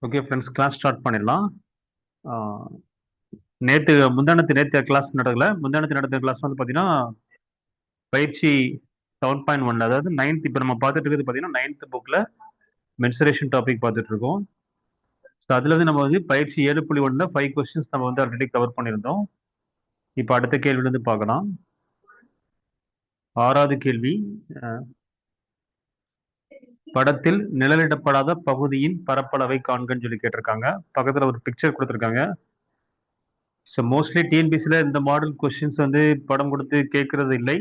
Okay friends, class start பண்ணிடலாம். நேற்று class நடக்கல. முந்தானத்து நடந்த கிளாஸ் வந்து பார்த்தீங்கன்னா பயிற்சி 7.1, அதாவது 9th. இப்போ நம்ம பார்த்துட்டு இருக்கிறது பார்த்தீங்கன்னா 9th புக்கில் மென்சுரேஷன் டாபிக் பார்த்துட்டு இருக்கோம். ஸோ அதுல இருந்து நம்ம வந்து பயிற்சி 7.1ல 5 கொஸ்டின்ஸ் நம்ம வந்து ஆல்ரெடி கவர் பண்ணியிருந்தோம். இப்போ அடுத்த கேள்வியிலேருந்து பார்க்கலாம். 6வது கேள்வி. படத்தில் நிழலிடப்படாத பகுதியின் பரப்பளவை காண்கன்னு சொல்லி கேட்டிருக்காங்க. பக்கத்தில் ஒரு பிக்சர் கொடுத்துருக்காங்க. ஸோ மோஸ்ட்லி டிஎன்பிசியில் இந்த மாடல் கொஸ்டின்ஸ் வந்து படம் கொடுத்து கேட்கறது இல்லை.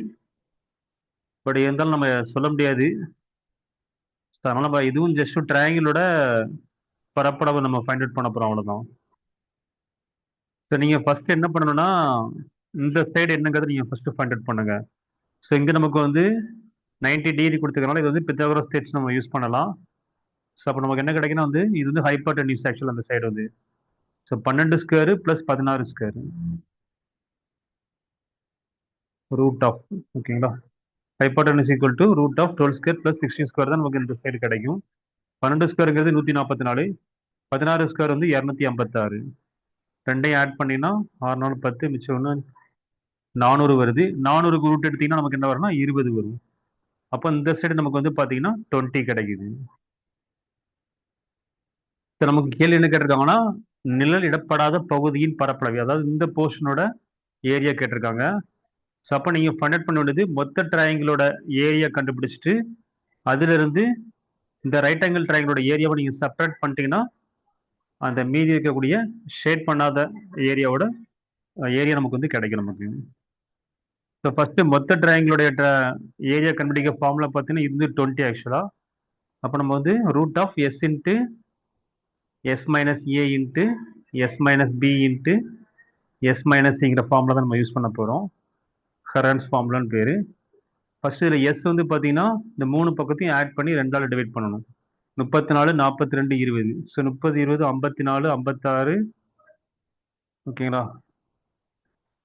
பட் இருந்தாலும் நம்ம சொல்ல முடியாது. அதனால நம்ம இதுவும் ஜஸ்ட் ட்ரையாங்கிளோட பரப்பளவு நம்ம ஃபைண்ட் அவுட் பண்ண போகிறோம், அவ்வளோதான். ஸோ நீங்கள் ஃபர்ஸ்ட் என்ன பண்ணணும்னா, இந்த சைடு என்னங்கிறத நீங்கள் ஃபர்ஸ்ட் ஃபைண்ட் அவுட் பண்ணுங்க. ஸோ இங்கே நமக்கு வந்து 90 டிகிரி கொடுத்துருக்கனால இது வந்து பித்தாகோரஸ் தேற்றம் நம்ம யூஸ் பண்ணலாம். ஸோ அப்போ நமக்கு என்ன கிடைக்குன்னா வந்து இது வந்து ஹைப்போட்டென்யூஸ் ஆக்சுவல் அந்த சைடு வந்து. So 12 square plus 16 square root of, ஓகேங்களா. Hypotenuse equal to root of 12 square plus 16 square தான் நமக்கு இந்த சைடு கிடைக்கும். 12 ஸ்கொயருங்கிறது 144, 16 ஸ்கொயர் வந்து 256. ரெண்டையும் ஆட் பண்ணினா 6 4 10, மிச்சம் ஒன்று 400 வருது. 400க்கு ரூட் எடுத்தீங்கன்னா நமக்கு என்ன வரும்னா 20 வரும். அப்போ இந்த சைடு நமக்கு வந்து பார்த்தீங்கன்னா 20 கிடைக்குது. நமக்கு கேள்வி என்ன கேட்டிருக்காங்கன்னா, நிழல் இடப்படாத பகுதியின் பரப்பளவு, அதாவது இந்த போர்ஷனோட ஏரியா கேட்டிருக்காங்க. ஸோ அப்போ நீங்கள் ஃபைண்ட் அவுட் பண்ண வேண்டியது மொத்த ட்ரையாங்கிளோட ஏரியா கண்டுபிடிச்சிட்டு அதுல இருந்து இந்த ரைட் ஆங்கிள் ட்ரையாங்கிளோட ஏரியாவை நீங்கள் செப்பரேட் பண்ணிட்டீங்கன்னா அந்த மீதி இருக்கக்கூடிய ஷேட் பண்ணாத ஏரியாவோட ஏரியா நமக்கு வந்து கிடைக்கும் நமக்கு. ஸோ ஃபர்ஸ்ட் மொத்த ட்ரையாங்கிளோடைய ஏரியா கண்டுபிடிக்க ஃபார்முலா பார்த்தீங்கன்னா இது 20 ஆக்சுவலா. அப்போ நம்ம வந்து root of S into S minus A into S minus B into S மைனஸ்ங்கிற ஃபார்முலா தான் நம்ம யூஸ் பண்ண போகிறோம். ஹெரான்ஸ் ஃபார்முலான்னு பேர். ஃபர்ஸ்ட் இதில் எஸ் வந்து பார்த்தீங்கன்னா இந்த 3 பக்கத்தையும் ஆட் பண்ணி 2ஆல் டிவைட் பண்ணணும். 34, 42, 20. ஸோ 30, 20, 54, 56, ஓகேங்களா,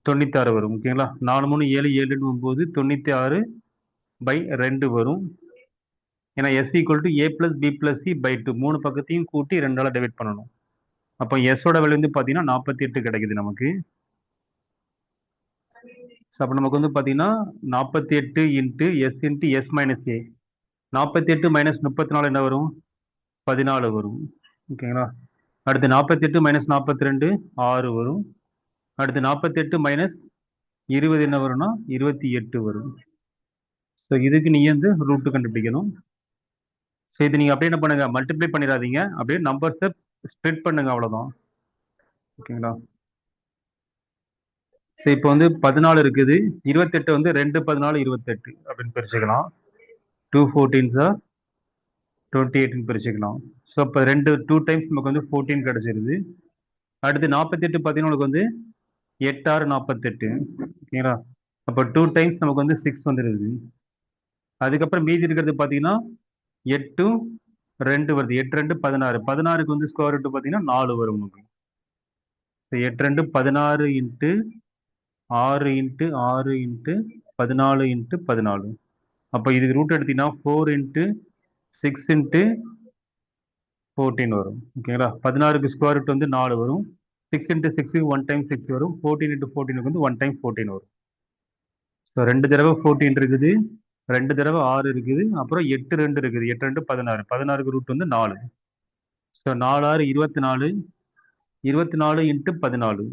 96 வரும். ஓகேங்களா. 4 3 7 7 9, 96 பை 2 வரும். ஏன்னா s equal to a plus b plus c by 2, 3 பக்கத்தையும் கூட்டி 2ஆல் டிவைட் பண்ணணும். அப்போ எஸ்ஸோட வேல்யூ வந்து பார்த்தீங்கன்னா 48 கிடைக்குது நமக்கு. ஸோ அப்போ நமக்கு வந்து பார்த்தீங்கன்னா 48 into S into S minus A. 48 மைனஸ் 34 என்ன வரும்? 14 வரும். ஓகேங்களா. அடுத்து 48 மைனஸ் 42 6 வரும். அடுத்து 48 மைனஸ் 20 என்ன வரும்னா 28 வரும். ஸோ இதுக்கு நீங்கள் வந்து ரூட்டு கண்டுபிடிக்கணும். ஸோ இது நீங்கள் அப்படியே என்ன பண்ணுங்க, மல்டிப்ளை பண்ணிடாதீங்க, அப்படியே நம்பர்ஸை ஸ்ப்ளிட் பண்ணுங்க, அவ்வளோதான். ஓகேங்களா. ஸோ இப்போ வந்து 14 இருக்குது, 28 வந்து 2 14 28 அப்படின்னு பிரிச்சுக்கலாம். 2 14s 28 பிரிச்சுக்கலாம். ஸோ இப்போ 2 டைம்ஸ் நமக்கு வந்து 14 கிடைச்சிருது. அடுத்து 48 பார்த்தீங்கன்னா உங்களுக்கு வந்து 8 6 48, ஓகேங்களா. அப்போ 2 டைம்ஸ் நமக்கு வந்து 6 வந்துடுது. அதுக்கப்புறம் மீதி இருக்கிறது பார்த்தீங்கன்னா 8 2 வருது. 8 2 16. 16க்கு வந்து ஸ்கொயர் ரூட் பார்த்தீங்கன்னா 4 வரும் நமக்கு. 8 2 16 இன்ட்டு 6 இன்ட்டு 6 இன்ட்டு 14 இன்ட்டு 14. அப்போ இதுக்கு ரூட் எடுத்தீங்கன்னா 4 இன்ட்டு 6 இன்ட்டு 14 வரும். ஓகேங்களா. 16க்கு ஸ்கொயர் ரூட் வந்து 4 வரும். 6 இன்ட்டு 6க்கு 1 டைம் 6 வரும். 14 இன்ட்டு 14க்கு வந்து 1 டைம் 14 வரும். ஸோ 2 தடவை 14 இருக்குது, 2 தடவை 6 இருக்குது, அப்புறம் 8 2 இருக்குது. 8 2 16. 16க்கு ரூட் வந்து 4. So 4 6 24, 24 into 14.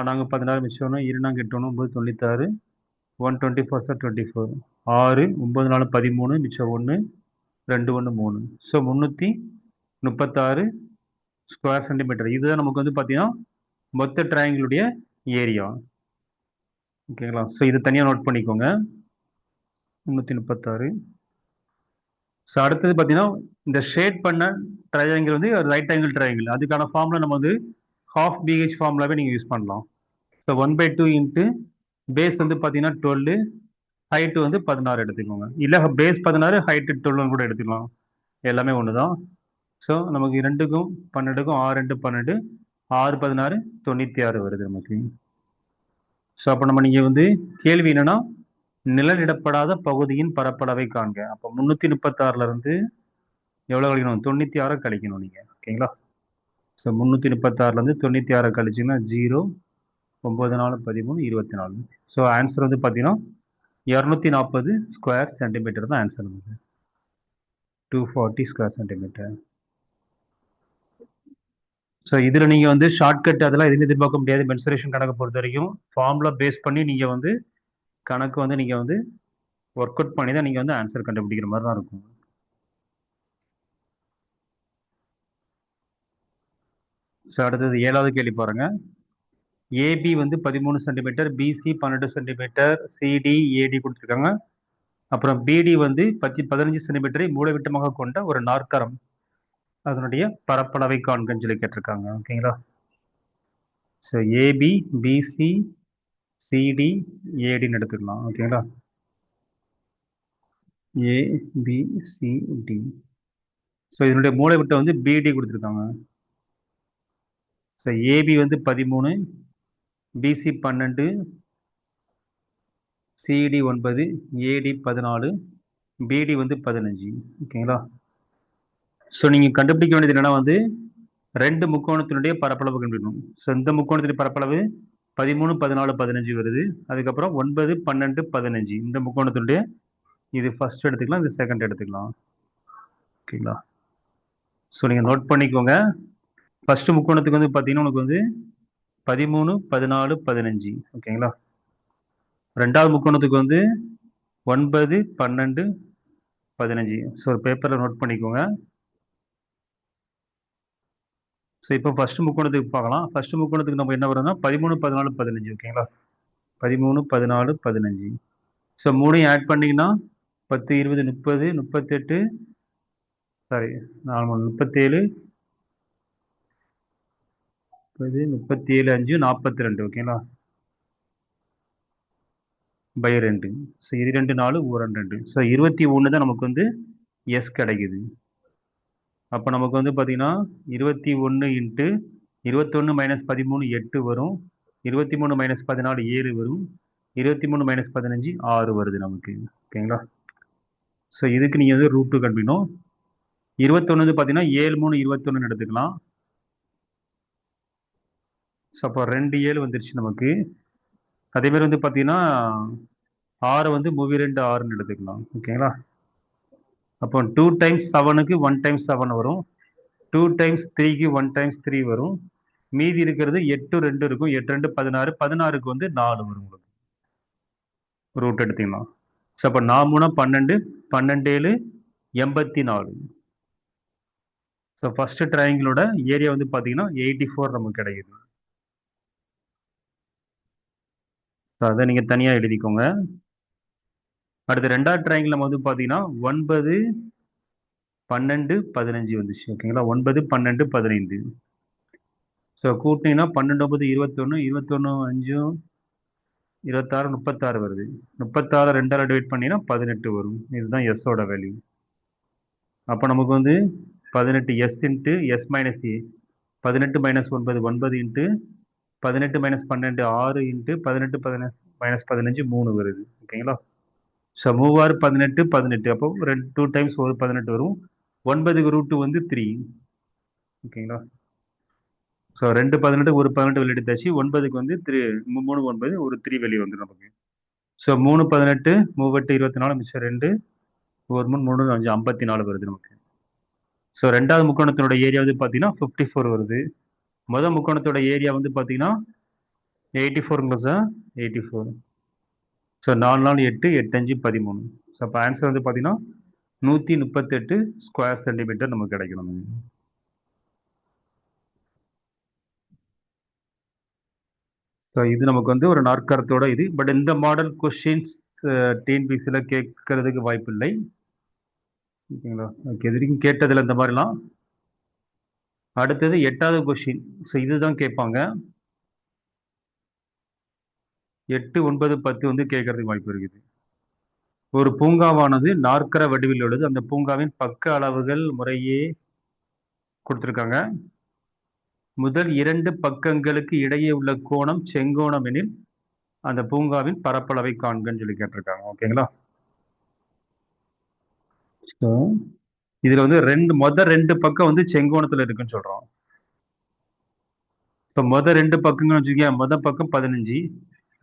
நாங்கள் 16 மிச்சம் 2 8 9 96, 124 சார் 24. 6 9 4 13, மிச்சம் 1 2 1 3. So 336 square centimetre. இதுதான் நமக்கு வந்து பார்த்தீங்கன்னா மொத்த ட்ரையாங்கிளுடைய ஏரியா. ஓகேங்களா. ஸோ இது தனியாக நோட் பண்ணிக்கோங்க, 336. ஸோ அடுத்தது பார்த்தீங்கன்னா இந்த ஷேட் பண்ண ட்ரையாங்கிள் வந்து ரைட் ஆங்கிள் ட்ரையாங்கிள். அதுக்கான ஃபார்முலா நம்ம வந்து ஹாஃப் பிஹெச் ஃபார்முலாவே நீங்கள் யூஸ் பண்ணலாம். ஸோ 1/2 இன்ட்டு பேஸ் வந்து பார்த்தீங்கன்னா 12, ஹைட்டு வந்து 16 எடுத்துக்கோங்க. இல்லை பேஸ் 16 ஹைட்டு 12 கூட எடுத்துக்கலாம், எல்லாமே ஒன்று தான். ஸோ நமக்கு 2க்கும் 12க்கும் 6 2 12, 6 16 96 வருது நமக்கு. ஸோ அப்போ நம்ம நீங்கள் வந்து கேள்வி என்னன்னா நிழலிடப்படாத பகுதியின் பரப்பளவை காண்க. அப்போ 336ல இருந்து எவ்வளோ கழிக்கணும்? 96 கழிக்கணும் நீங்கள். ஓகேங்களா? ஸோ 336லேருந்து 96 கழிச்சிங்கன்னா 0, 9 4 13, 24. ஸோ ஆன்சர் வந்து பார்த்தீங்கன்னா 240 ஸ்கொயர் சென்டிமீட்டர் தான் ஆன்சர் வந்து 240 ஸ்கொயர் சென்டிமீட்டர். ஸோ இதில் நீங்கள் வந்து ஷார்ட்கட் அதெல்லாம் எதுவும் எதிர்பார்க்க முடியாது. மென்சுரேஷன் கணக்கை பொறுத்த வரைக்கும் ஃபார்முலா பேஸ் பண்ணி நீங்கள் வந்து கணக்கு வந்து நீங்கள் வந்து ஒர்க் அவுட் பண்ணி தான் நீங்கள் வந்து ஆன்சர் கண்டுபிடிக்கிற மாதிரி தான் இருக்கும். ஸோ அடுத்தது 7வது கேள்வி பாருங்க. ஏபி வந்து 13 சென்டிமீட்டர், பிசி 12 சென்டிமீட்டர், சிடி ஏடி கொடுத்துருக்காங்க. அப்புறம் பிடி வந்து 15 சென்டிமீட்டரை மூலைவிட்டமாக கொண்ட ஒரு நாற்கரம், அதனுடைய பரப்பளவை காண்கன்னு சொல்லி கேட்டிருக்காங்க. ஓகேங்களா? ஸோ ஏபி, பிசி, சிடி, ஏடின்னு எடுத்துக்கலாம். ஓகேங்களா? ஏபிசிடி. ஸோ இதனுடைய மூலைவிட்டம் வந்து பிடி கொடுத்துருக்காங்க. ஸோ ஏபி வந்து 13, பிசி 12, சிடி 9, ஏடி 14, பிடி வந்து 15. ஓகேங்களா? ஸோ நீங்கள் கண்டுபிடிக்க வேண்டியது என்னன்னா வந்து 2 முக்கோணத்தினுடைய பரப்பளவு கண்டுபிடிக்கணும். ஸோ இந்த முக்கோணத்தினுடைய பரப்பளவு 13, 14, 15 வருது. அதுக்கப்புறம் 9, 12, 15 இந்த முக்கோணத்தினுடைய இது ஃபர்ஸ்ட் எடுத்துக்கலாம், இது செகண்ட் எடுத்துக்கலாம். ஓகேங்களா? ஸோ நீங்கள் நோட் பண்ணிக்கோங்க. ஃபர்ஸ்ட் முக்கோணத்துக்கு வந்து பார்த்தீங்கன்னா உனக்கு வந்து 13, 14, 15. ஓகேங்களா? ரெண்டாவது முக்கோணத்துக்கு வந்து 9, 12, 15. ஸோ பேப்பரில் நோட் பண்ணிக்கோங்க. ஸோ இப்போ ஃபர்ஸ்ட் முக்கோணத்துக்கு பார்க்கலாம். ஃபர்ஸ்ட் முக்கோணத்துக்கு நம்ம என்ன வரும்னா 13, 14, 15. ஓகேங்களா? 13, 14, 15. ஸோ மூணையும் ஆட் பண்ணிங்கன்னா 10, 20, 30, 38, சாரி 37, 37, 5, 42. ஓகேங்களா? பை 2. ஸோ 2 4 1 2. ஸோ 21 தான் நமக்கு வந்து எஸ் கிடைக்குது. அப்போ நமக்கு வந்து பார்த்தீங்கன்னா 21 இன்ட்டு 21 மைனஸ் 13 8 வரும். 23 மைனஸ் 14 7 வரும். 23 மைனஸ் 15 6 வருது நமக்கு. ஓகேங்களா? ஸோ இதுக்கு நீங்கள் வந்து ரூட் 2 கண்டுபிடிக்கணும். 21 வந்து பார்த்தீங்கன்னா 7 3 21 எடுத்துக்கலாம். ஸோ அப்போ 2 7 வந்துருச்சு நமக்கு. அதே மாதிரி வந்து பார்த்தீங்கன்னா 6 வந்து 2 6ன்னு எடுத்துக்கலாம். ஓகேங்களா? அப்போ 2 டைம்ஸ் 7க்கு 1 டைம்ஸ் 7 வரும். 2 டைம்ஸ் 3க்கு 1 டைம்ஸ் 3 வரும். மீதி இருக்கிறது 8 2 இருக்கும். 8 2 16. 16க்கு வந்து 4 வரும் உங்களுக்கு. ரூட் எடுத்துக்கலாம். ஸோ அப்போ 4 3 12, 12 7 84. ஸோ ஃபர்ஸ்ட் ட்ரையாங்கிளோட ஏரியா வந்து பார்த்தீங்கன்னா 84 நமக்கு கிடைக்குது. ஸோ அதை நீங்கள் தனியாக எழுதிக்கோங்க. அடுத்து ரெண்டாவது ட்ரையாங்கிள் நம்ம வந்து பார்த்தீங்கன்னா 9, 12, 15 வந்துச்சு. ஓகேங்களா? 9, 12, 15. ஸோ கூட்டிங்கன்னா 12 9 21, 21 5 26, 36 வருது. 36 2ஆல் டிவைட் பண்ணினா 18 வரும். இதுதான் எஸ்ஸோட வேல்யூ. அப்போ நமக்கு வந்து 18 எஸ் இன்ட்டு எஸ் மைனஸ் ஏ, 18 minus 9 9 into 18 minus 12 6 into 18 minus 15 3 வருது. ஓகேங்களா? ஸோ 3 18 18. அப்போ 2 டைம்ஸ் ஒரு 18 வரும். 9க்கு ரூட்டு வந்து 3. ஓகேங்களா? ஸோ 2 18 ஒரு 18 வெளியே எடுத்தாச்சு. 9க்கு வந்து 3 3 9 ஒரு 3 வெளியே வந்து நமக்கு. ஸோ 3 18 3 24 மிச்சம் 2 ஒரு 3 3 5 54 வருது நமக்கு. ஸோ ரெண்டாவது முக்கோணத்தினோட ஏரியா வந்து பார்த்தீங்கன்னா 54 வருது. முதல் முக்கோணத்தோட ஏரியா வந்து பார்த்தீங்கன்னா 84 + 84. ஸோ 4 4 8 8 5 13. ஸோ அப்போ ஆன்சர் வந்து பார்த்தீங்கன்னா 138 ஸ்கொயர் சென்டிமீட்டர் நமக்கு கிடைக்கணும். ஸோ இது நமக்கு வந்து ஒரு நாற்கரத்தோட இது. பட் இந்த மாடல் கொஸ்டின்ஸ் டிஎன்பிசியில் கேட்கறதுக்கு வாய்ப்பு இல்லை. ஓகேங்களா? ஓகே, இது வரைக்கும் கேட்டதில் இந்த மாதிரிலாம். அடுத்தது 8வது கொஸ்டின். ஸோ இதுதான் கேட்பாங்க. 8 9 10 வந்து கேட்கறதுக்கு வாய்ப்பு இருக்குது. ஒரு பூங்காவானது நாற்கர வடிவில் உள்ளது. அந்த பூங்காவின் பக்க அளவுகள் முறையே கொடுத்துருக்காங்க. முதல் 2 பக்கங்களுக்கு இடையே உள்ள கோணம் செங்கோணம் எனில் அந்த பூங்காவின் பரப்பளவை காண்கன்னு சொல்லி கேட்டிருக்காங்க. ஓகேங்களா? ஸோ இதுல வந்து மொத ரெண்டு பக்கம் வந்து செங்கோணத்துல இருக்குன்னு சொல்றோம். இப்ப மொத ரெண்டு பக்கங்கன்னு வச்சுக்கோங்க, மொத பக்கம் 15,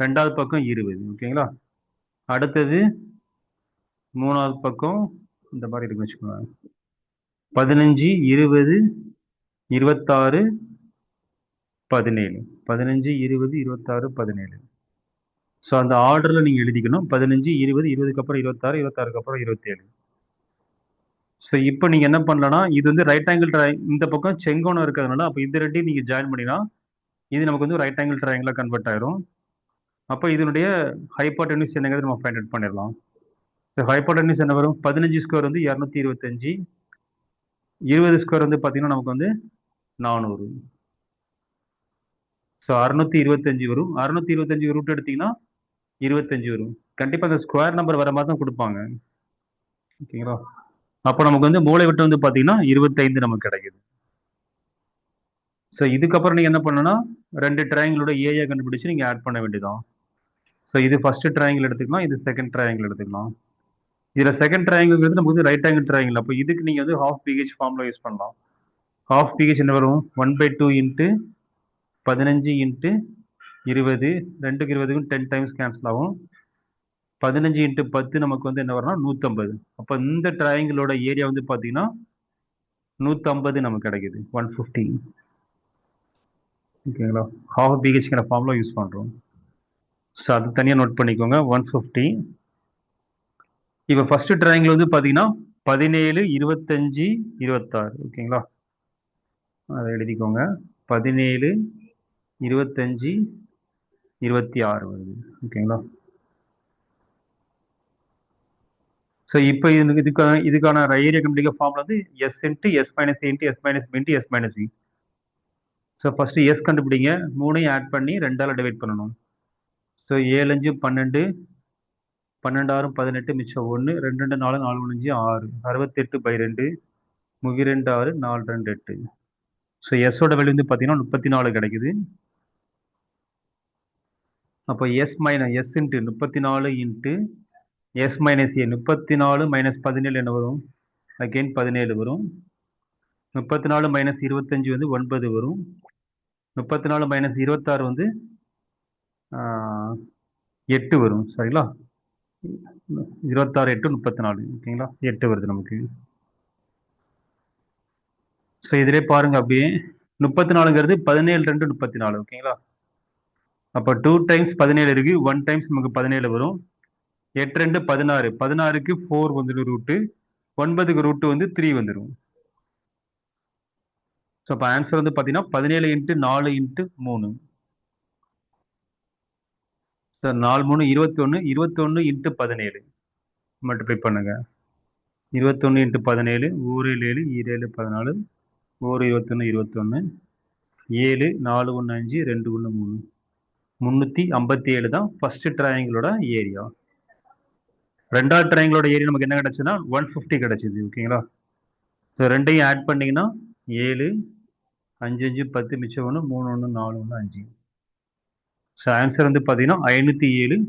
ரெண்டாவது பக்கம் 20. ஓகேங்களா? அடுத்தது மூணாவது பக்கம் இந்த மாதிரி இருக்குன்னு வச்சுக்கோங்க. 15, 20, 26, 17. 15, 20, 26, 17. ஸோ அந்த ஆர்டர்ல நீங்க எழுதிக்கணும். 15, 20, 20க்கு அப்புறம் 26, 26க்கு அப்புறம் 27. ஸோ இப்போ நீங்க என்ன பண்ணலாம்னா, இது வந்து ரைட் ஆங்கிள் இந்த பக்கம் செங்கோணம் இருக்கிறதுனால, அப்போ இந்த ரெண்டையும் நீங்க ஜாயின் பண்ணினா, இது நமக்கு வந்து ரைட் ஆங்கிள் ட்ரையாங்கிளா கன்வெர்ட் ஆயிரும். அப்போ இதனுடைய ஹைப்போட்டென்யூஸ் என்னங்கிறது நம்ம ஃபைண்ட் அவுட் பண்ணிடலாம். ஸோ ஹைப்போட்டென்யூஸ் என்ன வரும்? 15 ஸ்கொயர் வந்து 225, 20 ஸ்கொயர் வந்து பார்த்தீங்கன்னா நமக்கு வந்து 400. ஸோ 625 வரும். 625 ரூட் எடுத்தீங்கன்னா 25 வரும். கண்டிப்பா அந்த ஸ்கொயர் நம்பர் வர மாதிரி தான் கொடுப்பாங்க. ஓகேங்களா? அப்போ நமக்கு வந்து மூளை விட்டு வந்து பார்த்தீங்கன்னா 25 நமக்கு கிடைக்குது. ஸோ இதுக்கப்புறம் நீங்க என்ன பண்ணணும்னா, ரெண்டு ட்ரையாங்கிளோட ஏரியா கண்டுபிடிச்சு நீங்க ஆட் பண்ண வேண்டியதான். ஸோ இது ஃபர்ஸ்ட் ட்ரையாங்கிள் எடுத்துக்கலாம், இது செகண்ட் ட்ரையாங்கிள் எடுத்துக்கலாம். இதுல செகண்ட் ட்ரையாங்கிள்ங்கிறது நமக்கு வந்து ரைட் ஆங்கிள் ட்ரையாங்கிள். அப்போ இதுக்கு நீங்க வந்து ஹாஃப் பிஹெச் ஃபார்முலா யூஸ் பண்ணலாம். ஹாஃப் பிஹெச் என்ன வரும்? 1/2 இன்ட்டு 15 இன்ட்டு 20, 2க்கு 20க்கும் 10 டைம்ஸ் கேன்சல் ஆகும். 15 இன்ட்டு 10 நமக்கு வந்து என்ன வரும்னா 150. அப்போ இந்த ட்ரையாங்கிளோட ஏரியா வந்து பார்த்தீங்கன்னா 150 நமக்கு கிடைக்குது. 150. ஓகேங்களா? ஹாஃப் பிஹெச்க்கான ஃபார்முலா யூஸ் பண்ணுறோம். ஸோ அது தனியாக நோட் பண்ணிக்கோங்க. 150. இப்போ ஃபர்ஸ்ட் ட்ரையாங்கிள் வந்து பார்த்தீங்கன்னா 17, 25, 26. ஓகேங்களா? அதை எழுதிக்கோங்க. 17, 25, 26 வருது. ஓகேங்களா? ஸோ இப்போ இதுக்கான ஏரியா கண்டுபிடிக்க ஃபார்முலா வந்து s into S minus into S minus B into S minus c. So first s கண்டுபிடிங்க. 3ஐயும் ஆட் பண்ணி 2ஆல் டிவைட் பண்ணணும். ஸோ 7, 5, 12, 12, 6, 18, மிச்சம் 1, 2, 2, 4, 4, 1, 5, 6, 68/2, 32, 6, 4, 2, 8. ஸோ எஸ்ஸோட வேல்யூ வந்து பார்த்தீங்கன்னா 34 கிடைக்குது. அப்போ S minus S into 34 into S minus A. 34 மைனஸ் 17 என்ன வரும்? அகெயின் 17 வரும். 34 மைனஸ் 25 வந்து 9 வரும். 34 மைனஸ் 26 வந்து 8 வரும். சரிங்களா? 26, 8, 34. ஓகேங்களா? 8 வருது நமக்கு. ஸோ இதிலே பாருங்க அப்படியே 34ங்கிறது 17, 2, 34. ஓகேங்களா? அப்போ 2 டைம்ஸ் 17 இருக்கு. 1 டைம்ஸ் நமக்கு 17 வரும். 8, 2, 16. 16க்கு 4 வந்துடும் ரூட்டு. 9க்கு ரூட்டு வந்து 3 வந்துடும். ஸோ அப்போ ஆன்சர் வந்து பார்த்தீங்கன்னா 17 into 4 into 3. Sir 4, 3, 21. 21 into 17 multiply பண்ணுங்க. 21 இன்ட்டு 17, 1, 7, 7, 14, 1, 21, 21, 7, 4, 1, 5, 2, 1, 3. 357 தான் ஃபர்ஸ்ட் ட்ரையாங்கிளோட ஏரியா. ரெண்டாவது ட்ரையாங்கிளோட ஏரியா நமக்கு என்ன கிடைச்சுன்னா 150 கிடைச்சிது. ஓகேங்களா? ஸோ ரெண்டையும் ஆட் பண்ணீங்கன்னா 7, 5, 5, 10, மிச்சம் 1, 3, 1, 4, 1, 5. ஸோ ஆன்சர் வந்து பார்த்தீங்கன்னா 507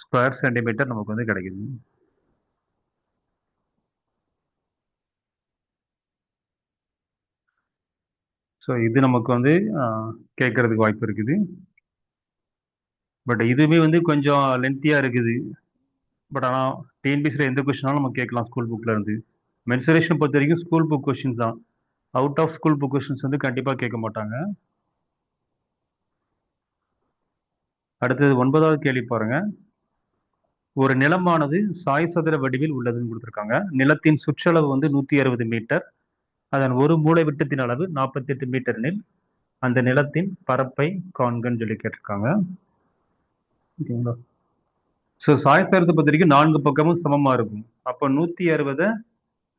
ஸ்கொயர் சென்டிமீட்டர் நமக்கு வந்து கிடைக்குது. ஸோ இது நமக்கு வந்து கேட்கறதுக்கு வாய்ப்பு இருக்குது. பட் இதுவுமே வந்து கொஞ்சம் லென்த்தியாக இருக்குது. பட் ஆனால் டிஎன்பிசியில் எந்த கொஸ்டினாலும் நம்ம கேட்கலாம் ஸ்கூல் புக்கில் இருந்து. மென்சுரேஷன் பொறுத்த வரைக்கும் ஸ்கூல் புக் கொஸ்டின்ஸ் தான். Out of school book questions வந்து கண்டிப்பாக கேட்க மாட்டாங்க. அடுத்தது 9வது கேள்வி பாருங்க. ஒரு நிலமானது சாய் சதுர வடிவில் உள்ளதுன்னு கொடுத்துருக்காங்க. நிலத்தின் சுற்றளவு வந்து 160 மீட்டர். அதன் ஒரு மூலை விட்டத்தின் அளவு 48 மீட்டர் எனில் அந்த நிலத்தின் பரப்பை காண்கன்னு சொல்லி கேட்டிருக்காங்க. ஓகேங்களா? ஸோ சாய் சதுரத்தை பொறுத்த வரைக்கும் 4 பக்கமும் சமமா இருக்கும். அப்போ 160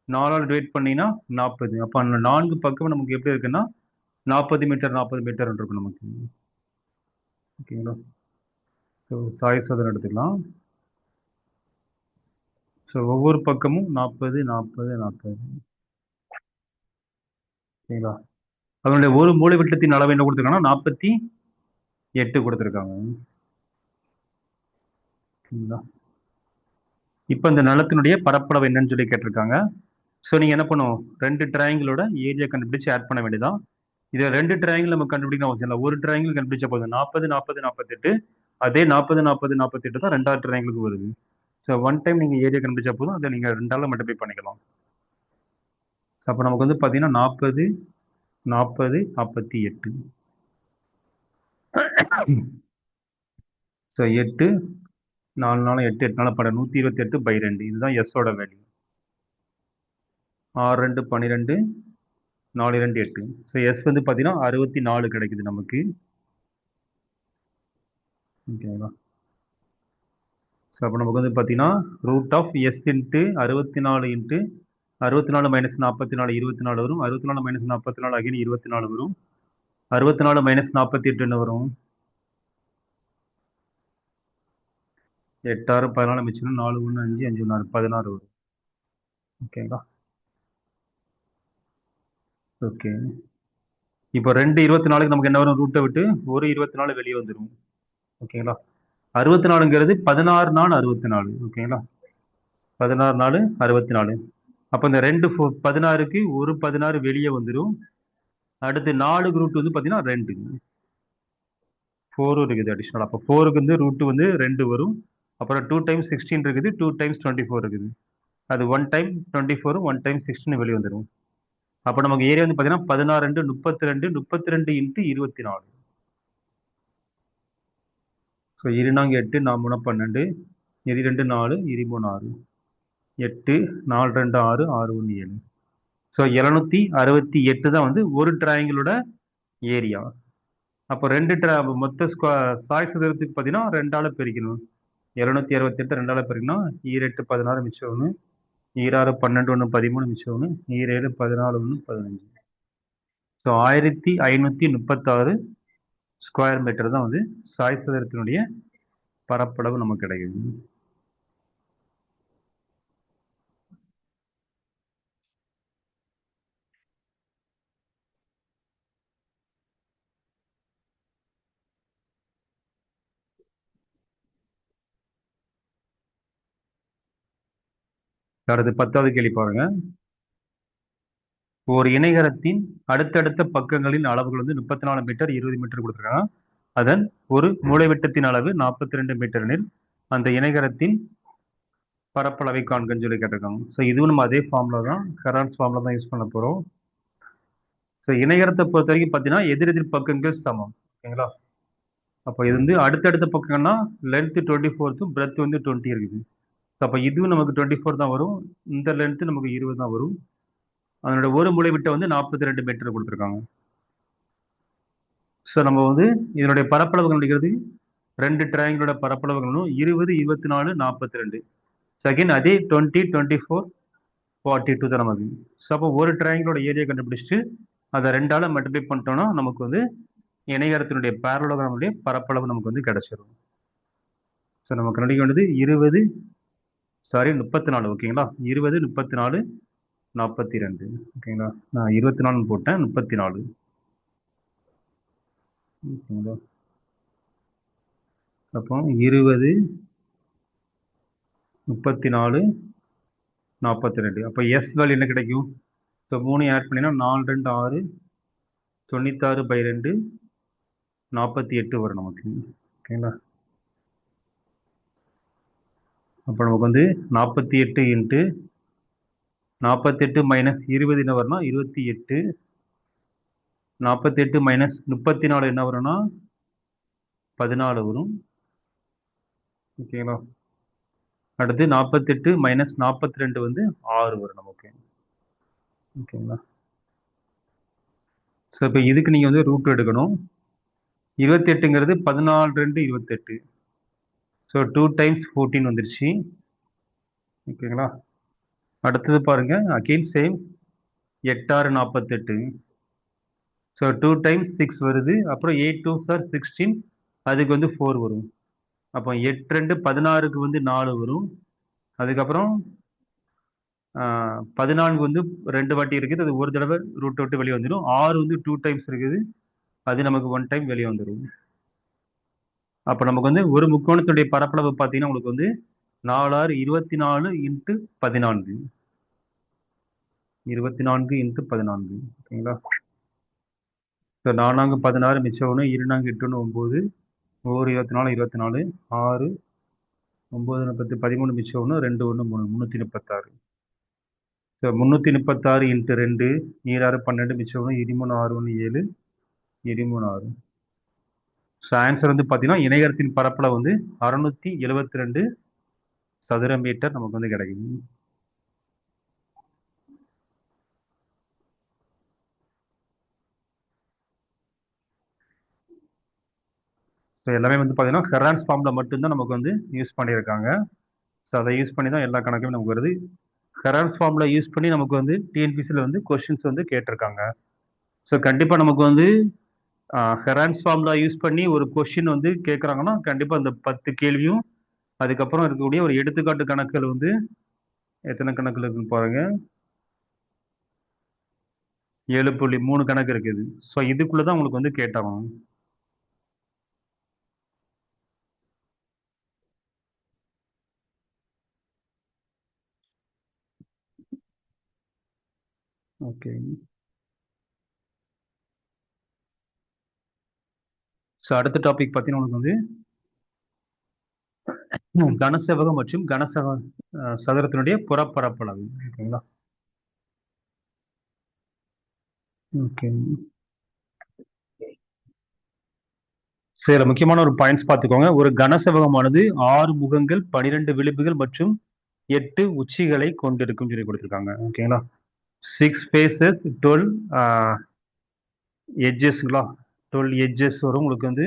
4ஆல் டிவைட் பண்ணினா 40. அப்போ அந்த 4 பக்கமும் நமக்கு எப்படி இருக்குன்னா 40 மீட்டர் 40 மீட்டர் இருக்கும் நமக்கு. ஓகேங்களா? ஸோ சாய் சதுரம் எடுத்துக்கலாம். ஸோ ஒவ்வொரு பக்கமும் 40 40 40. ஓகேங்களா? அதனுடைய ஒரு மூலை விட்டத்தின் அளவு என்ன கொடுத்துருக்காங்கன்னா 48 கொடுத்துருக்காங்க. ஓகேங்களா? இப்போ இந்த நிலத்தினுடைய பரப்பளவு என்னன்னு சொல்லி கேட்டிருக்காங்க. ஸோ நீங்கள் என்ன பண்ணுவோம், 2 ட்ரையாங்கிளோட ஏரியா கண்டுபிடிச்சு ஆட் பண்ண வேண்டியதான். இதை 2 ட்ரையாங்கிள் நம்ம கண்டுபிடிக்கணும் அவசியம் இல்லை. ஒரு ட்ரையாங்கிள் கண்டுபிடிச்சா போதும். 40 40 48. அதே 40 40 48 தான் 2வது ட்ரையாங்கிளுக்கு வருது. ஸோ ஒன் டைம் நீங்கள் ஏரியா கண்டுபிடிச்சா போதும், அதை நீங்கள் 2ஆல் மல்டிப்ளை பண்ணிக்கலாம். அப்போ நமக்கு வந்து பார்த்தீங்கன்னா 40 40 48. ஸோ 8 4 4 8 8 4 128/2. இதுதான் எஸ்ஸோட வேல்யூ. 6 2 12 4 2 8. ஸோ எஸ் வந்து பார்த்தீங்கன்னா 64 கிடைக்குது நமக்கு. ஓகேங்களா? ஸோ அப்போ நமக்கு வந்து பார்த்தீங்கன்னா root of S into 64 into 64 minus 44 24 வரும். 64 மைனஸ் 44 அகைன் 24 வரும். 64 மைனஸ் 48 என்ன வரும்? 8 6 14 மிச்சம் 4 1 5 5 1 6 16 வரும். ஓகேங்களா? ஓகே. இப்போ 2 24க்கு நமக்கு என்ன வரும்? ரூட்டை விட்டு ஒரு 24 வெளியே வந்துடும். ஓகேங்களா? 64ங்கிறது 16 4 64. ஓகேங்களா? 16 4 64. அப்போ இந்த 2 16க்கு ஒரு 16 வெளியே வந்துடும். அடுத்து 4 ரூட் வந்து பார்த்தீங்கன்னா 2 4 இருக்குது அடிஷனல். அப்போ 4க்கு வந்து ரூட் வந்து 2 வரும். அப்புறம் 2 டைம்ஸ் 16 இருக்குது, 2 டைம்ஸ் 24 இருக்குது. அது 1 டைம் 24 1 டைம் 16 வெளியே வந்துடும். அப்போ நமக்கு ஏரியா வந்து பார்த்தீங்கன்னா 16 2 32 32 இன்ட்டு 24. ஸோ 2 8 4 12 2 4 3 6 8 4 2 6 6 1 7. ஸோ 768 தான் வந்து ஒரு ட்ரையாங்கிளோட ஏரியா. அப்போ 2 மொத்த சாய் சதுரத்துக்கு பார்த்தீங்கன்னா 2ஆல் பெருக்கணும். 768 2ஆல் பெருக்கணும். 8 16 மிச்சம் 1, 6 12 1 13 மிச்சம் 1, 7 14 1 15. ஸோ 1536 ஸ்கொயர் மீட்டர் தான் வந்து சாய் சதுரத்தினுடைய பரப்பளவு நமக்கு கிடைக்குது. அடுத்து 10வது கேள்வி பாருங்க. ஒரு இணைகரத்தின் அடுத்தடுத்த பக்கங்களின் அளவுகள் வந்து 34 மீட்டர் 20 மீட்டர் கொடுத்துருக்காங்க. அதன் ஒரு மூலைவிட்டத்தின் அளவு 42 மீட்டர் எனில் அந்த இணைகரத்தின் பரப்பளவை காண்கன்னு சொல்லி கேட்டிருக்காங்க. ஸோ இதுவும் நம்ம அதே ஃபார்முலா தான், ஹெரான்ஸ் ஃபார்முலா தான் யூஸ் பண்ண போகிறோம். ஸோ இணைகரத்தை பொறுத்த வரைக்கும் பார்த்தீங்கன்னா எதிரெதிர் பக்கங்கள் சமம். ஓகேங்களா? அப்போ இது வந்து அடுத்தடுத்த பக்கம்னா லென்த் 24 பிரெத் வந்து 20 இருக்குது. ஸோ அப்போ இதுவும் நமக்கு 24 தான் வரும். இந்த லென்த்து நமக்கு 20 தான் வரும். அதனோட ஒரு மூலைவிட்ட வந்து 42 மீட்டர் கொடுத்துருக்காங்க. ஸோ நம்ம வந்து இதனுடைய பரப்பளவு கண்டுபிடிக்கிறது 2 ட்ரையாங்கிளோட பரப்பளவுகளும் 20 24 42. செகண்ட் அதே 20 24 42 தான் நமக்கு. ஸோ அப்போ ஒரு ட்ரையாங்கிளோட ஏரியா கண்டுபிடிச்சிட்டு அதை 2ஆல் மல்டிப்ளை பண்ணிட்டோம்னா நமக்கு வந்து இணைகரத்தினுடைய பேரலோகிராமுடைய பரப்பளவு நமக்கு வந்து கிடைச்சிடும். ஸோ நம்ம கண்டுபிடிக்க வேண்டியது 34. ஓகேங்களா? 20 34 42. ஓகேங்களா? நான் 24 போட்டேன், 34. ஓகேங்களா? அப்போ 20 34 42. அப்போ எஸ் வேல்யூ என்ன கிடைக்கும்? ஸோ 3 ஆட் பண்ணினா 4 2 6 96/2 48 வரும் நமக்கு. ஓகேங்களா? அப்போ நமக்கு வந்து 48 இன்ட்டு 48 மைனஸ் 20 என்ன வரும்னா 28. 48 மைனஸ் 34 என்ன வரும்னா 14 வரும். ஓகேங்களா? அடுத்து 48 மைனஸ் 42 வந்து 6 வரும் நமக்கு. ஓகேங்களா? ஸோ இப்போ இதுக்கு நீங்கள் வந்து ரூட் எடுக்கணும். 28ங்கிறது 14 2 28. ஸோ 2 டைம்ஸ் 14 வந்துருச்சு. ஓகேங்களா? அடுத்தது பாருங்க, அகெயின் சேம் 8 6 48. ஸோ 2 டைம்ஸ் 6 வருது. அப்புறம் 8 2s are 16. அதுக்கு வந்து 4 வரும். அப்போ 8 2 16க்கு வந்து 4 வரும். அதுக்கப்புறம் 14 வந்து 2 வாட்டி இருக்குது. அது ஒரு தடவை ரூட் விட்டு வெளியே வந்துடும். 6 வந்து 2 டைம்ஸ் இருக்குது. அது நமக்கு 1 டைம் வெளியே வந்துடும். அப்போ நமக்கு வந்து ஒரு முக்கோணத்துடைய பரப்பளவு பார்த்தீங்கன்னா உங்களுக்கு வந்து 4 6 24 இன்ட்டு 14. 24 இன்ட்டு 14. ஓகேங்களா? ஸோ 4 16 மிச்சம் 1, 2 8 9, 1 24 24, 6 9 10 13 மிச்சம் 1, 2 1 3 336. ஸோ 336 இன்ட்டு 2, 26 12 மிச்சம் 1, 13 6 1 7, 13 6. ஸோ ஆன்சர் வந்து பார்த்தீங்கன்னா இணையத்தின் பரப்பளவு வந்து 672 சதுர மீட்டர் நமக்கு வந்து கிடைக்குது. ஸோ எல்லாமே வந்து பார்த்தீங்கன்னா ஹெரான்ஸ் ஃபார்மில் மட்டும்தான் நமக்கு வந்து யூஸ் பண்ணியிருக்காங்க. ஸோ அதை யூஸ் பண்ணி தான் எல்லா கணக்குமே நமக்கு வருது. ஹெரான்ஸ் ஃபார்மில் யூஸ் பண்ணி நமக்கு வந்து டிஎன்பிசியில் வந்து கொஸ்டின்ஸ் வந்து கேட்டிருக்காங்க. ஸோ கண்டிப்பாக நமக்கு வந்து ஹெரான்ஸ் ஃபார்முலா யூஸ் பண்ணி ஒரு கொஸ்டின் வந்து கேட்குறாங்கன்னா கண்டிப்பாக அந்த 10 கேள்வியும் அதுக்கப்புறம் இருக்கக்கூடிய ஒரு எடுத்துக்காட்டு கணக்குகள் வந்து எத்தனை கணக்குகள் இருக்குன்னு பாருங்க, 7.3 கணக்கு இருக்குது. ஸோ இதுக்குள்ள தான் உங்களுக்கு வந்து கேட்டாகணும். ஓகே. ஸோ அடுத்த டாபிக் பார்த்தீங்கன்னா உங்களுக்கு வந்து கனசெவ்வகம் மற்றும் சதுரத்தினுடைய புறப்பரப்பளவு. ஓகேங்களா? ஓகே. சரி, முக்கியமான ஒரு பாயிண்ட்ஸ் பார்த்துக்கோங்க. ஒரு கனசெவ்வகமானது 6 முகங்கள், 12 விளிம்புகள் மற்றும் 8 உச்சிகளை கொண்டிருக்கும் சொல்லி கொடுத்துருக்காங்க. ஓகேங்களா? 6 ஃபேஸஸ், 12 எட்ஜஸ்ங்களா, 12 எட்ஜஸ் வரும் உங்களுக்கு வந்து.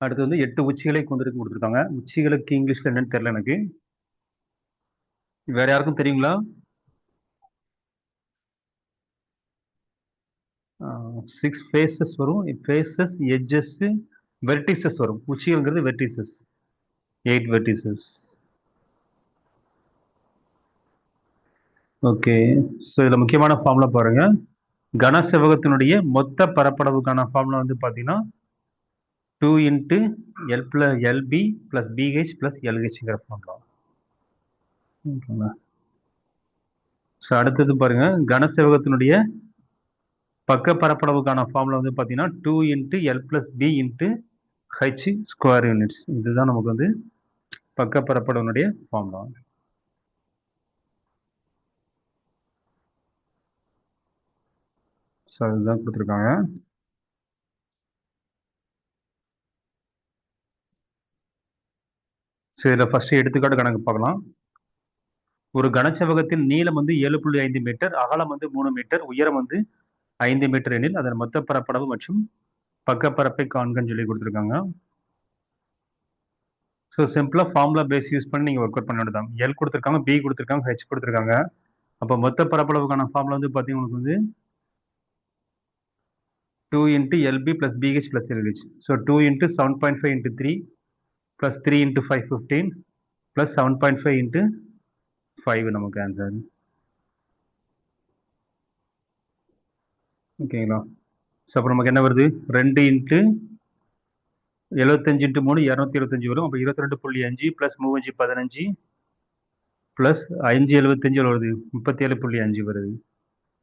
அடுத்து வந்து 8 உச்சிகளை கொண்டிருக்கு கொடுத்துருக்காங்க. உச்சிகளுக்கு இங்கிலீஷ்ல என்னன்னு தெரியல எனக்கு. வேற யாருக்கும் தெரியுங்களா? 6 ஃபேஸஸ் வரும். ஃபேஸஸ், எட்ஜஸ், வெர்டிசஸ் வரும். உச்சிகள்ங்கிறது வெர்டிசஸ். 8 வெர்டிசஸ். ஓகே. ஸோ இதில் முக்கியமான ஃபார்முலா பாருங்க. கனசெவ்வகத்தினுடைய மொத்த பரப்பளவுக்கான ஃபார்முலா வந்து பார்த்தீங்கன்னா 2 into L plus LB plus BH plus எல்ஹெச்ங்கிற ஃபார்முலா. ஓகேங்களா? ஸோ அடுத்தது பாருங்க, கனசெவ்வகத்தினுடைய பக்க பரப்பளவுக்கான ஃபார்முலா வந்து பார்த்தீங்கன்னா 2 into L plus B into H square units. இதுதான் நமக்கு வந்து பக்க பரப்பளவினுடைய ஃபார்முலா. ஸோ அதுதான் கொடுத்துருக்காங்க. ஸோ இதில் ஃபர்ஸ்ட் எடுத்துக்காட்டு கணக்கு பார்க்கலாம். ஒரு கனசெவ்வகத்தின் நீளம் வந்து 7.5 மீட்டர், அகலம் வந்து 3 மீட்டர், உயரம் வந்து 5 மீட்டர் எனில் அதன் மொத்த பரப்பளவு மற்றும் பக்கப்பரப்பை காண்கன்னு சொல்லி கொடுத்துருக்காங்க. ஸோ சிம்பிளாக ஃபார்முலா பேஸ் யூஸ் பண்ணி நீங்கள் ஒர்க் அவுட் பண்ண வேண்டியதான். எல் கொடுத்துருக்காங்க, பி கொடுத்துருக்காங்க, ஹெச் கொடுத்துருக்காங்க. அப்போ மொத்த பரப்பளவுக்கான ஃபார்முலா வந்து பார்த்தீங்கன்னா உங்களுக்கு வந்து 2 into LP plus BH plus LH. So 2 into 7.5 into 3 plus 3 into 5 15 plus 7.5 into 5 நமக்கு ஆன்சர். ஓகேங்களா? ஸோ அப்போ நமக்கு என்ன வருது, 2 இன்ட்டு 75 இன்ட்டு 3 225 வரும். அப்போ 22.5 பிளஸ் 3 15 பிளஸ் 5 75 வருது, 37.5 வருது.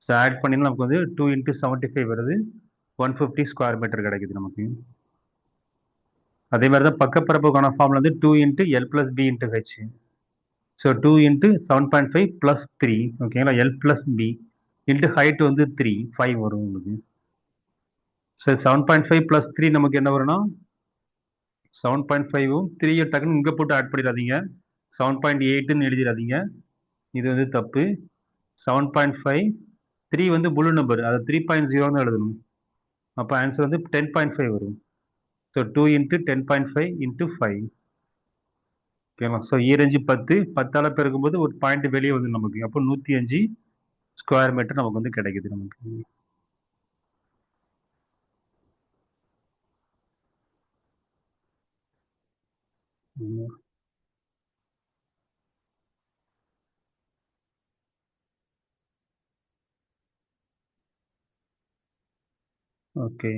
ஸோ ஆட் பண்ணினா நமக்கு வந்து 2 இன்ட்டு 75 வருது, 150 ஸ்கொயர் மீட்டர் கிடைக்குது நமக்கு. அதே மாதிரி தான் பக்கப்பரப்புக்கான ஃபார்முலா வந்து 2 into L plus B into h. So 2 into 7.5 plus 3, ஓகேங்களா, l plus B into height வந்து 3 5 வரும் உங்களுக்கு. ஸோ 7.5 பிளஸ் 3 நமக்கு என்ன வரும்னா 7.5ம் 3 டக்குன்னு இங்கே போட்டு ஆட் பண்ணிடாதீங்க, 7.8ன்னு எழுதிடாதீங்க, இது வந்து தப்பு. 7.5 3 வந்து முழு நம்பர், அது 3.0ன்னு எழுதணும். அப்போ ஆன்சர் வந்து 10.5 வரும். So 2 into 10.5 into 5. ஓகேவா? ஸோ ஈரஞ்சு 10 10ஆல் பெருக்கும்போது ஒரு பாயிண்ட் வெளியே வந்து நமக்கு, அப்போ 105 ஸ்கொயர் மீட்டர் நமக்கு வந்து கிடைக்குது நமக்கு. ஓகே.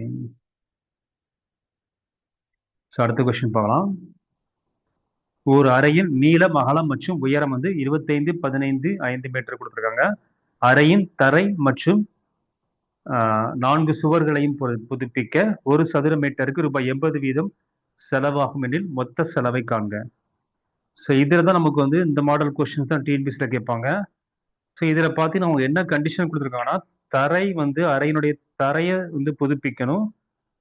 ஸோ அடுத்த கொஸ்டின் பார்க்கலாம். ஒரு அறையின் நீளம், அகலம் மற்றும் உயரம் வந்து 25, 15, 5 மீட்டர் கொடுத்துருக்காங்க. அறையின் தரை மற்றும் 4 சுவர்களையும் புதுப்பிக்க 1 சதுர மீட்டருக்கு ரூபாய் 80 வீதம் செலவாகும் எனில் மொத்த செலவை காண்க. ஸோ இதில் தான் நமக்கு வந்து இந்த மாடல் கொஸ்டின்ஸ் தான் டிஎன்பிஎஸ்சியில் கேட்பாங்க. ஸோ இதில் பார்த்தீங்கன்னா அவங்க என்ன கண்டிஷன் கொடுத்துருக்காங்கன்னா, தரை வந்து அறையினுடைய தரையை வந்து புதுப்பிக்கணும்,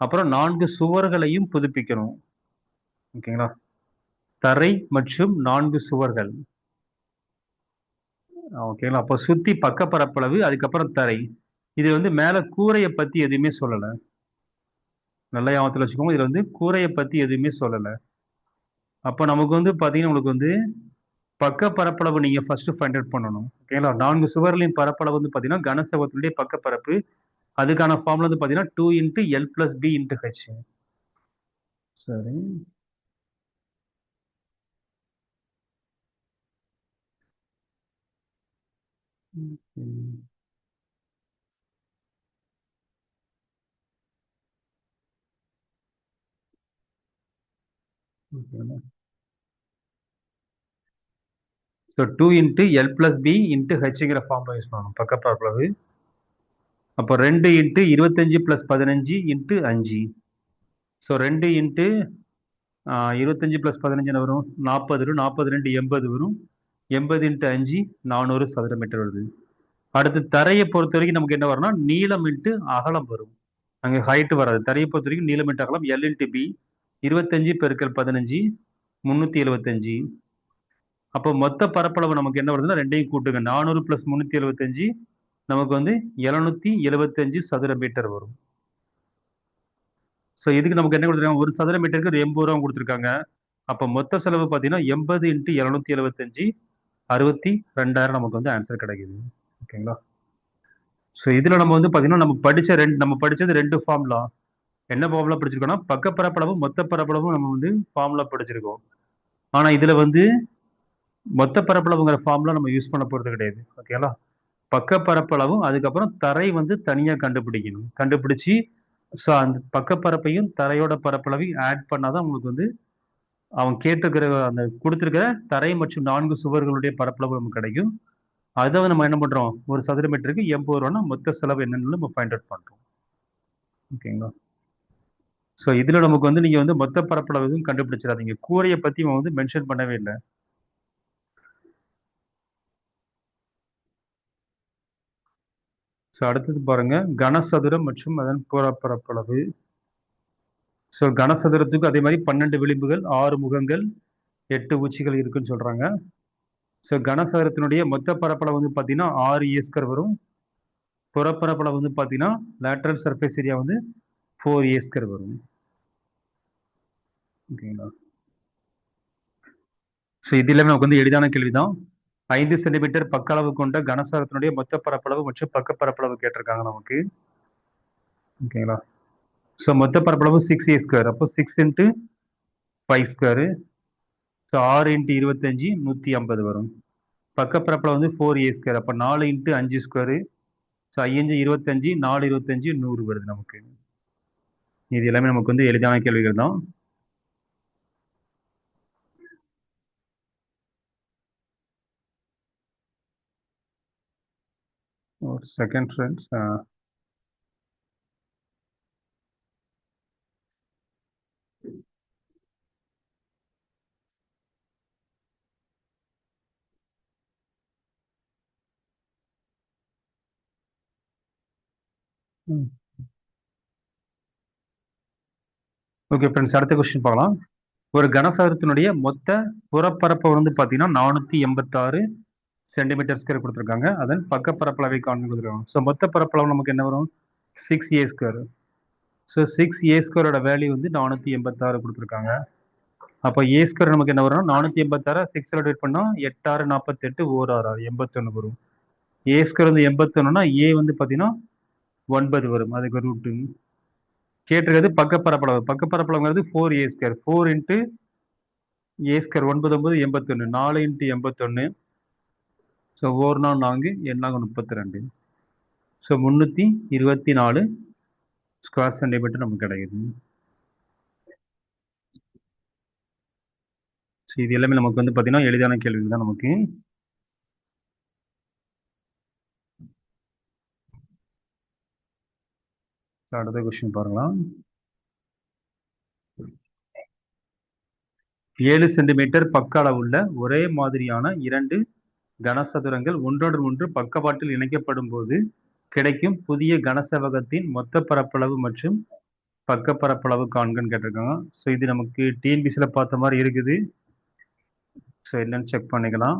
அப்புறம் 4 சுவர்களையும் புதுப்பிக்கணும். ஓகேங்களா? தரை மற்றும் 4 சுவர்கள். ஓகேங்களா? அப்போ சுத்தி பக்க பரப்பளவு, அதுக்கப்புறம் தரை. இது வந்து மேல கூரையை பத்தி எதுவுமே சொல்லல. நல்ல ஞாபகத்தில் வச்சுக்கோங்க. இதுல வந்து கூரையை பத்தி எதுவுமே சொல்லல. அப்ப நமக்கு வந்து பாத்தீங்கன்னா உங்களுக்கு வந்து பக்க பரப்பளவு நீங்க ஃபர்ஸ்ட் ஃபைண்ட் அவுட் பண்ணணும். ஓகேங்களா? 4 சுவர்களின் பரப்பளவு வந்து பாத்தீங்கன்னா கனசதுரத்தினுடைய பக்க பரப்பு. அதுக்கான ஃபார்முலா வந்து பாத்தீங்கன்னா 2 × L + B × H. சரி. ஸோ 2 × L + B × Hங்கிற ஃபார்முலா யூஸ் பண்ணணும் பக்க பரப்பளவு. அப்போ 2 × 25 + 15 × 5. ஸோ 2 × 25 + 15 என்ன வரும்? 40 வரும். 40 2 80 வரும். 80 × 5 400 சதுர மீட்டர் வருது. அடுத்து தரையை பொறுத்த வரைக்கும் நமக்கு என்ன வரும்னா நீளம் × அகலம் வரும். அங்கே ஹைட் வராது. தரையை பொறுத்த வரைக்கும் நீளம் × அகலம் L × B 25 × 15 375. அப்போ மொத்த பரப்பளவு நமக்கு என்ன வருதுன்னா ரெண்டையும் கூட்டுங்க. 400 + 375 நமக்கு வந்து 775 சதுர மீட்டர் வரும். ஸோ இதுக்கு நமக்கு என்ன கொடுத்துருக்காங்க? ஒரு சதுர மீட்டருக்கு ஒரு 80 ரூபா கொடுத்துருக்காங்க. அப்போ மொத்த செலவு பார்த்தீங்கன்னா 80 × 775 62,000 நமக்கு வந்து ஆன்சர் கிடைக்குது. ஓகேங்களா? ஸோ இதில் நம்ம வந்து பார்த்தீங்கன்னா நம்ம படித்தது 2 ஃபார்முலா. என்ன ஃபார்முலா படிச்சிருக்கோம்னா பக்க பரப்பளவும் மொத்த பரப்பளவும் நம்ம வந்து ஃபார்முலா படிச்சிருக்கோம். ஆனால் இதில் வந்து மொத்த பரப்பளவுங்கிற ஃபார்முலா நம்ம யூஸ் பண்ண போகிறது கிடையாது. ஓகேங்களா? பக்க பரப்பளவும் அதுக்கப்புறம் தரை வந்து தனியாக கண்டுபிடிக்கணும். கண்டுபிடிச்சி ஸோ அந்த பக்கப்பரப்பையும் தரையோட பரப்பளவையும் ஆட் பண்ணாதான் உங்களுக்கு வந்து அவன் கேட்டிருக்கிற அந்த கொடுத்துருக்கிற தரை மற்றும் 4 சுவர்களுடைய பரப்பளவு நமக்கு கிடைக்கும். அதை நம்ம என்ன பண்றோம்? ஒரு சதுர மீட்டருக்கு 80 ரூபான்னா மொத்த செலவு என்னன்னு நம்ம ஃபைண்ட் அவுட் பண்றோம். ஓகேங்களா? ஸோ இதுல நமக்கு வந்து நீங்க வந்து மொத்த பரப்பளவு எதுவும் கண்டுபிடிச்சிடாதீங்க. கூரையை பத்தி அவன் வந்து மென்ஷன் பண்ணவே இல்லை. ஸோ அடுத்தது பாருங்க கனசதுரம் மற்றும் அதன் புறப்பரப்பளவு. ஸோ கனசதுரத்துக்கு அதே மாதிரி 12 விளிம்புகள், 6 முகங்கள், 8 உச்சிகள் இருக்குன்னு சொல்றாங்க. ஸோ கனசதுரத்தினுடைய மொத்த பரப்பளவு வந்து பார்த்தீங்கன்னா 6 ஏஸ்கர் வரும். புறப்பரப்பளவு வந்து பார்த்தீங்கன்னா லேட்டரல் சர்ஃபேஸ் ஏரியா வந்து 4 ஏஸ்கர் வரும். ஓகேங்களா? ஸோ இது எல்லாமே நமக்கு வந்து எளிதான கேள்விதான். 5 சென்டிமீட்டர் பக்க அளவு கொண்ட கனசதுரத்தினுடைய மொத்த பரப்பளவு மற்றும் பக்க பரப்பளவு கேட்டிருக்காங்க நமக்கு. ஓகேங்களா? ஸோ மொத்த பரப்பளவு 6 ஏஸ்கர். அப்போ 6 × 5 ஸ்கொயரு. ஸோ 6 × 25 150 வரும். பக்க பரப்பளவு வந்து 4 ஏஸ்கர். அப்போ 4 × 5 ஸ்கொயரு. ஸோ 5 25 4 25 100 வருது நமக்கு. இது எல்லாமே நமக்கு வந்து எளிதான கேள்விகள் தான். ஒரு செகண்ட் ஃப்ரெண்ட்ஸ். ஓகே ஃப்ரெண்ட்ஸ், அடுத்த கொஸ்டின் பார்க்கலாம். ஒரு கனசதுரத்தினுடைய மொத்த புறப்பரப்பு வந்து பார்த்தீங்கன்னா 486 சென்டிமீட்டர் ஸ்கொயர் கொடுத்துருக்காங்க. அதன் பக்க பரப்பளவை காண்பு கொடுத்துருக்காங்க. ஸோ மொத்த பரப்பளவு நமக்கு என்ன வரும்? 6 ஏ ஸ்கொயர். ஸோ 6 ஏ ஸ்கொயரோட வேல்யூ வந்து 486 கொடுத்துருக்காங்க. அப்போ ஏ ஸ்கொயர் நமக்கு என்ன வரும்? 486 6 டிவைட் பண்ணால் 8 6 48 1 6 81 வரும். ஏ ஸ்கொயர் வந்து 81னா ஏ வந்து பார்த்தீங்கன்னா 9 வரும். அதுக்கு ரூட்டு கேட்டிருக்கிறது பக்க பரப்பளவு. பக்க பரப்பளவுங்கிறது 4 ஏ ஸ்கொயர். 4 × ஏ ஸ்கொயர் 9 9 81 4 × 81. ஸோ 1 4 4 எண்ணாக 32. ஸோ 324 ஸ்கொயர் சென்டிமீட்டர் நமக்கு கிடைக்குது. இது எல்லாமே நமக்கு வந்து பார்த்தீங்கன்னா எளிதான கேள்வி தான் நமக்கு. அடுத்த கொஸ்டின் பாருங்களா. 7 சென்டிமீட்டர் பக்க அளவுள்ள ஒரே மாதிரியான 2 கனசதுரங்கள் ஒன்றோடு ஒன்று பக்கவாட்டில் இணைக்கப்படும் போது கிடைக்கும் புதிய கனசெவ்வகத்தின் மொத்த பரப்பளவு மற்றும் பக்க பரப்பளவு காண்கன்னு கேட்டிருக்காங்க. ஸோ இது நமக்கு டிஎன்பிசியில் பார்த்த மாதிரி இருக்குது. ஸோ என்னன்னு செக் பண்ணிக்கலாம்.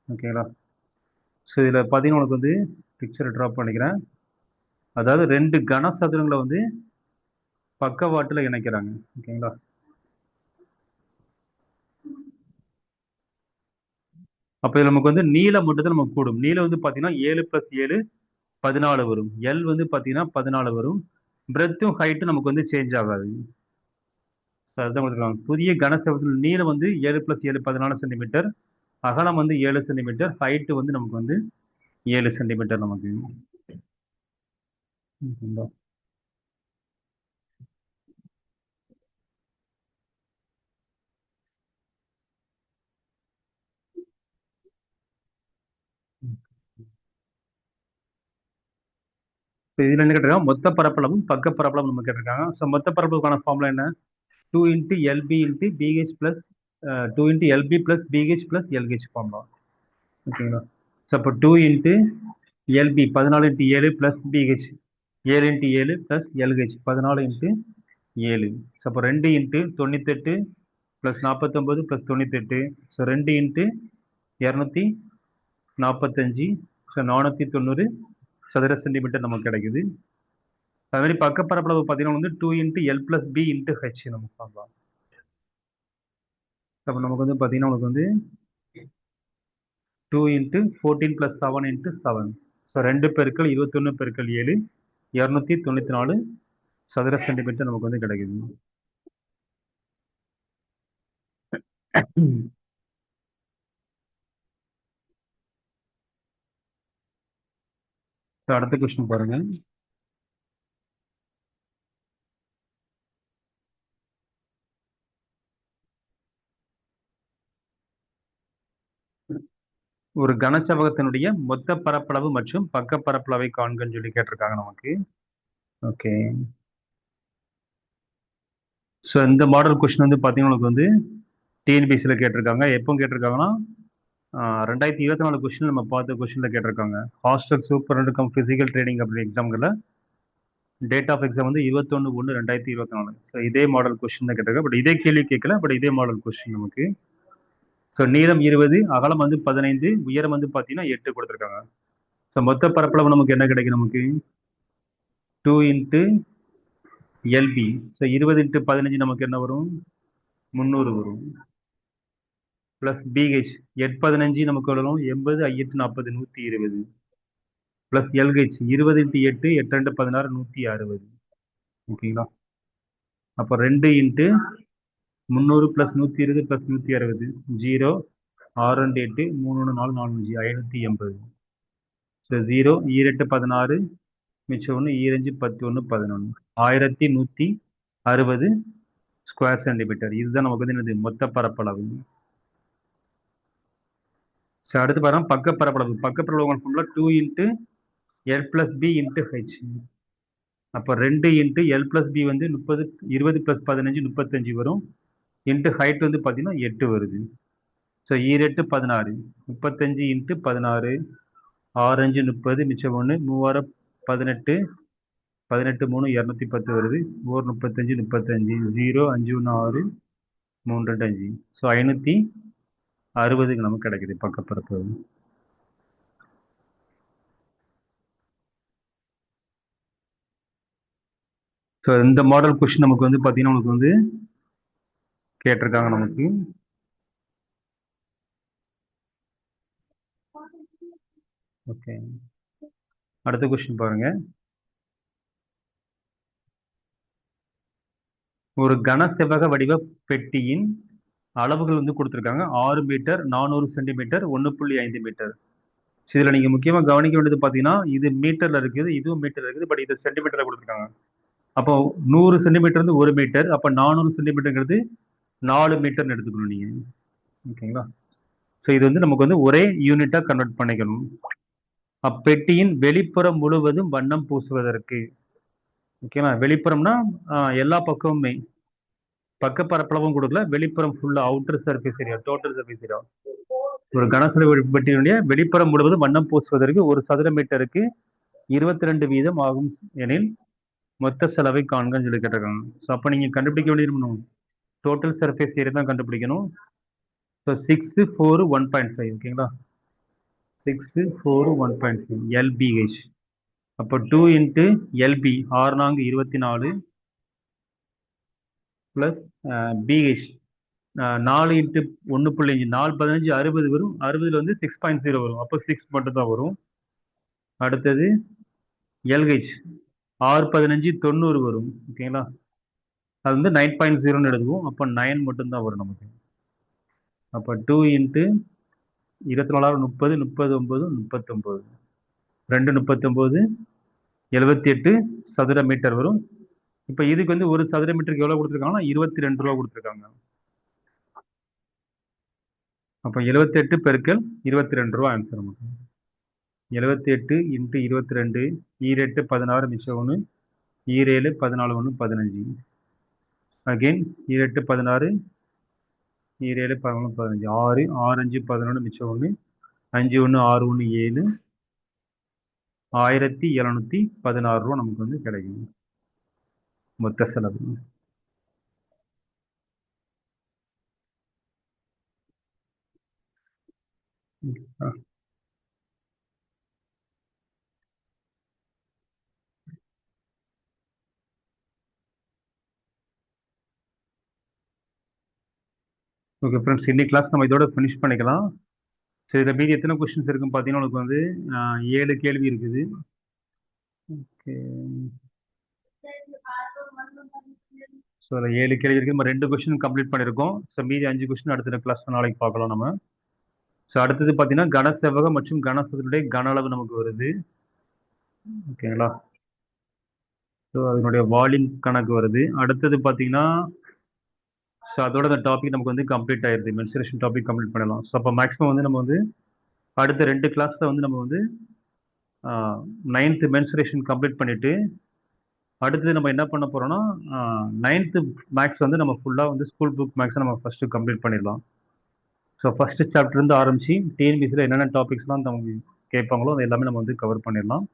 ஓகேங்களா. ஸோ இதில் பார்த்தீங்கன்னா உங்களுக்கு வந்து பிக்சரை ட்ராப் பண்ணிக்கிறேன். அதாவது 2 கனசதுரங்களை வந்து பக்கவாட்டில் இணைக்கிறாங்க. ஓகேங்களா. அப்போ இதில் நமக்கு வந்து நீளம் மட்டும் தான் நமக்கு கூடும். நீளம் வந்து பார்த்தீங்கன்னா 7 + 7 14 வரும். எல் வந்து பார்த்தீங்கன்னா 14 வரும். பிரெத்தும் ஹைட்டும் நமக்கு வந்து சேஞ்ச் ஆகாது. அதுதான் கொடுத்துருக்காங்க. புதிய கனசெவ்வகத்தின் நீளம் வந்து 7 + 7 14 சென்டிமீட்டர், அகலம் வந்து 7 சென்டிமீட்டர், ஹைட் வந்து நமக்கு வந்து 7 சென்டிமீட்டர் நமக்கு. இதுல என்ன கேட்டிருக்காங்க, மொத்த பரப்பளவும் பக்க பரப்பளவும் நம்ம கேட்டிருக்காங்க. ஸோ மொத்த பரப்பளவுக்கான ஃபார்முலா என்ன? 2 × LB × BH plus 2 × LB plus BH plus LH formula. ஓகேங்களா. ஸோ அப்போ 2 × LB 14 × 7 plus BH 7 × 7 plus LH 14 × 7. So அப்போ 2 × 98 plus 49 plus 98. ஸோ 2 × 245. ஸோ 490 சதுர சென்டிமீட்டர் நமக்கு கிடைக்குது. அது மாதிரி பக்க பரப்பளவு பார்த்தீங்கன்னா வந்து 2 × L plus B × H நமக்கு பார்க்கலாம். அப்போ நமக்கு வந்து பார்த்தீங்கன்னா உங்களுக்கு வந்து 2 × 14 plus 7 × 7. ஸோ 2 பெருக்கல் 21 பெருக்கல் 7 294 சதுர சென்டிமீட்டர் நமக்கு வந்து கிடைக்குது. அடுத்த கொஸ்டின் பாருங்க. ஒரு கனசெவ்வகத்தினுடைய மொத்த பரப்பளவு மற்றும் பக்க பரப்பளவை காண்கன்னு சொல்லி கேட்டிருக்காங்க நமக்கு. ஓகே. ஸோ இந்த மாடல் கொஸ்டின் வந்து பார்த்தீங்கன்னா உங்களுக்கு வந்து டிஎன்பிசியில் கேட்டிருக்காங்க. எப்போ கேட்டிருக்காங்கன்னா 2024 கொஸ்டின் நம்ம பார்த்த கொஸ்டினில் கேட்டிருக்காங்க. Hostel superintendent come physical training அப்படி எக்ஸாம்களில் டேட் ஆஃப் எக்ஸாம் வந்து 21/1/2024. ஸோ இதே மாடல் கொஸ்டின் தான் கேட்டிருக்காங்க. பட் இதே கேள்வி கேட்கல, பட் இதே மாடல் கொஸ்டின் நமக்கு. ஸோ நீளம் 20, அகலம் வந்து 15, உயரம் வந்து பார்த்தீங்கன்னா 8 கொடுத்துருக்காங்க. ஸோ மொத்த பரப்பளவு நமக்கு என்ன கிடைக்கும்? நமக்கு 2 × LB. ஸோ 20 × 15 நமக்கு என்ன வரும்? 300 வரும். பிளஸ் BH 8 15 நமக்கு வரும் 80, 8 40 120. Plus LH 20 × 8 8 2 16 160. ஓகேங்களா. அப்போ 2 × 300 plus 120 plus 160 0 6 2 8 3 1 4 4 5 580. ஸோ 0 8 16 மிச்சம் 1 5 10 1 11 1160 ஸ்கொயர் சென்டிமீட்டர். இதுதான் நமக்கு வந்து என்னது மொத்த பரப்பளவு. ஸோ அடுத்து பாருங்க பக்க பரப்பளவு. பக்க பரப்பளவு 2 × L plus B × H. அப்போ 2 × L plus B வந்து 30 20 plus 15 35 வரும். இன்ட்டு ஹைட் வந்து பார்த்தீங்கன்னா 8 வருது. ஸோ 8 16 35 × 16 6 5 30 மிச்சம் 1 3 18 18 3 210 வருது. 1 35 35 0 5 1 6 3 2 5. ஸோ 560 நமக்கு கிடைக்குது பக்கப்பரப்பளவு. ஸோ இந்த மாடல் கொஸ்டின் நமக்கு வந்து பார்த்தீங்கன்னா நமக்கு வந்து கேட்டிருக்காங்க நமக்கு. ஓகே. அடுத்த கொஸ்டின் பாருங்க. ஒரு கனசெவ்வக வடிவ பெட்டியின் அளவுகள் வந்து கொடுத்துருக்காங்க. 6 மீட்டர் 400 சென்டிமீட்டர் 1.5 மீட்டர். இதுல நீங்க முக்கியமா கவனிக்க வேண்டியது பாத்தீங்கன்னா இது மீட்டர்ல இருக்குது, இதுவும் மீட்டர்ல இருக்குது. பட் இது சென்டிமீட்டர்ல கொடுத்துருக்காங்க. அப்போ 100 சென்டிமீட்டர் வந்து 1 மீட்டர். அப்ப 400 சென்டிமீட்டர்ங்கிறது 4 மீட்டர்னு எடுத்துக்கணும் நீங்க. ஓகேங்களா? ஸோ இது வந்து நமக்கு வந்து ஒரே யூனிட்டா கன்வெர்ட் பண்ணிக்கணும். அப்பெட்டியின் வெளிப்புறம் முழுவதும் வண்ணம் பூசுவதற்கு. ஓகேவா? வெளிப்புறம்னா எல்லா பக்கமுமே. பக்க பரப்பளவும் கொடுக்கல, வெளிப்புறம் ஃபுல்லா outer surface area, total surface area. ஒரு கனசதுர பெட்டியினுடைய வெளிப்புறம் முழுவதும் வண்ணம் பூசுவதற்கு ஒரு சதுர மீட்டருக்கு 22 வீதம் ஆகும் எனில் மொத்த செலவை காண்கன்னு சொல்லி கேட்டிருக்காங்க. ஸோ அப்போ நீங்க கண்டுபிடிக்க வேண்டியது டோட்டல் சர்ஃபேஸ் ஏரியா தான் கண்டுபிடிக்கணும். ஸோ 6 4 1.5 ஓகேங்களா? 6 4 1.5 LBH. அப்போ 2 into LP 6 4 24 plus pH 4 into 1.5 4 15 60 வரும். 60ல் வந்து 6.0 வரும். அப்போ 6 மட்டும் தான் வரும். அடுத்தது எல்ஹெச் 6 15 90 வரும். ஓகேங்களா? அது வந்து 9.0ன்னு எழுதுவோம். அப்போ 9 மட்டும்தான் வரும் நமக்கு. அப்போ 2 இன்ட்டு 24 30 39 39 2 39 78 சதுர மீட்டர் வரும். இப்போ இதுக்கு வந்து ஒரு சதுர மீட்டருக்கு எவ்வளோ கொடுத்துருக்காங்கன்னா 22 ரூபா கொடுத்துருக்காங்க. அப்போ 78 பெருக்கல் 22 ரூபா ஆன்சர் நமக்கு. 78 இன்ட்டு 22 ஈரெட்டு 16 மிச்சம் 1 ஈரேழு 14 1 15 அகெயின் ஈரெட்டு 16 ஈரேழு 11 15 6 6 5 11 மிச்சம் 1 5 1 6 1 7 1716 ரூபா நமக்கு வந்து கிடைக்கும் மொத்த செலவு. ஓகே ஃப்ரெண்ட்ஸ், இன்னைக்கு கிளாஸ் நம்ம இதோட ஃபினிஷ் பண்ணிக்கலாம். சரி, இதில் மீதி எத்தனை கொஸ்டின்ஸ் இருக்குன்னு பார்த்தீங்கன்னா உங்களுக்கு வந்து 7 கேள்வி இருக்குது. ஓகே, ஸோ அதில் 7 கேள்வி இருக்குது. நம்ம 2 கொஸ்டின் கம்ப்ளீட் பண்ணியிருக்கோம். ஸோ மீதி 5 கொஸ்டின் அடுத்த கிளாஸ் நாளைக்கு பார்க்கலாம் நம்ம. ஸோ அடுத்தது பார்த்தீங்கன்னா கனசெவ்வகம் மற்றும் கனசதுடைய கன அளவு நமக்கு வருது. ஓகேங்களா? ஸோ அதனுடைய வால்யூம் கணக்கு வருது. அடுத்தது பார்த்தீங்கன்னா ஸோ அதோட அந்த டாபிக் நமக்கு வந்து கம்ப்ளீட் ஆயிருது. மென்சுரேஷன் டாபிக் கம்ப்ளீட் பண்ணலாம். ஸோ அப்போ மேக்ஸிமம் வந்து நம்ம வந்து அடுத்த 2 கிளாஸில் வந்து நம்ம வந்து 9th மென்சுரேஷன் கம்ப்ளீட் பண்ணிட்டு அடுத்தது நம்ம என்ன பண்ண போறோம்னா 9th மேக்ஸ் வந்து நம்ம ஃபுல்லாக வந்து ஸ்கூல் புக் மேக்ஸை நம்ம ஃபர்ஸ்ட் கம்ப்ளீட் பண்ணிடலாம். ஸோ ஃபர்ஸ்ட் சாப்டர் இருந்து ஆரம்பிச்சு டிஎன்பிசியில் என்னென்ன டாபிக்ஸ்லாம் நம்ம கேட்பாங்களோ அது எல்லாமே நம்ம வந்து கவர் பண்ணிடலாம்.